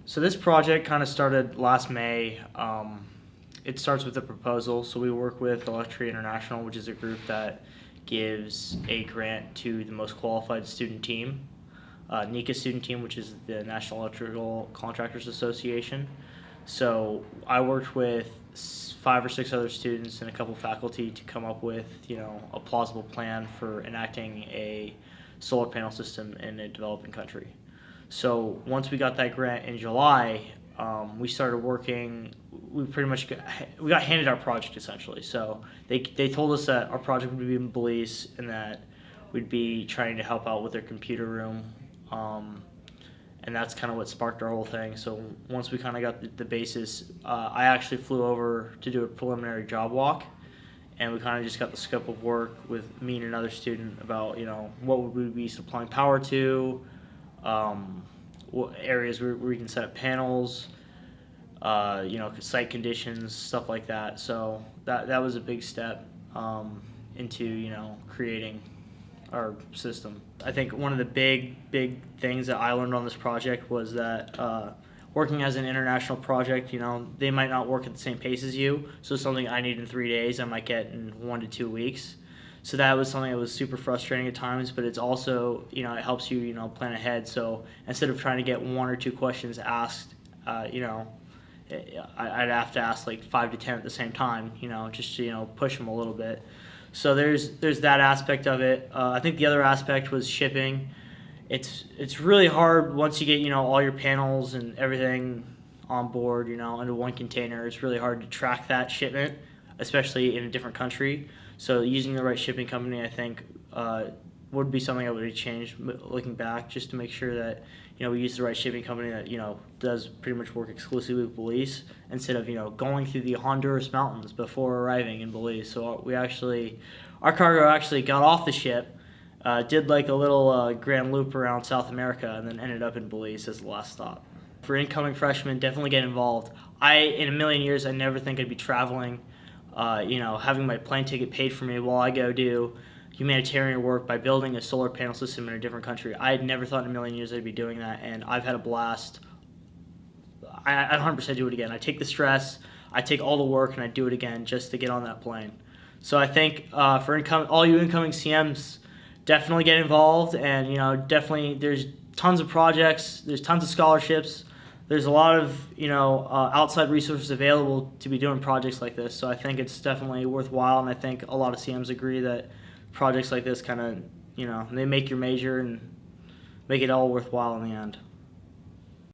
So this project kind of started last May. It starts with a proposal. So we work with Electricity International, which is a group that gives a grant to the most qualified student team. NECA student team, which is the National Electrical Contractors Association. So I worked with 5 or 6 other students and a couple faculty to come up with, a plausible plan for enacting a solar panel system in a developing country. So once we got that grant in July, we started working. We got handed our project essentially. So they told us that our project would be in Belize and that we'd be trying to help out with their computer room. And that's kind of what sparked our whole thing. So once we kind of got the basis, I actually flew over to do a preliminary job walk, and we kind of just got the scope of work with me and another student about what would we be supplying power to, what areas where we can set up panels, site conditions, stuff like that. So that was a big step into creating our system. I think one of the big things that I learned on this project was that working as an international project, they might not work at the same pace as you. So something I need in 3 days, I might get in 1 to 2 weeks. So that was something that was super frustrating at times, but it's also, it helps you, plan ahead. So instead of trying to get 1 or 2 questions asked, I'd have to ask like 5 to 10 at the same time, just to, push them a little bit. So there's that aspect of it. I think the other aspect was shipping. It's really hard once you get, all your panels and everything on board, into one container. It's really hard to track that shipment, especially in a different country. So using the right shipping company, I think, would be something I would have changed looking back, just to make sure that, we use the right shipping company that, does pretty much work exclusively with Belize instead of, going through the Honduras mountains before arriving in Belize. So our cargo actually got off the ship, did like a little grand loop around South America, and then ended up in Belize as the last stop. For incoming freshmen, definitely get involved. In a million years, I never think I'd be traveling, having my plane ticket paid for me while I go do humanitarian work by building a solar panel system in a different country. I had never thought in a million years I'd be doing that, and I've had a blast. I'd 100% do it again. I take the stress, I take all the work, and I do it again just to get on that plane. So I think for all you incoming CMs, definitely get involved, and definitely there's tons of projects, there's tons of scholarships, there's a lot of outside resources available to be doing projects like this. So I think it's definitely worthwhile, and I think a lot of CMs agree that projects like this kind of they make your major and make it all worthwhile in the end.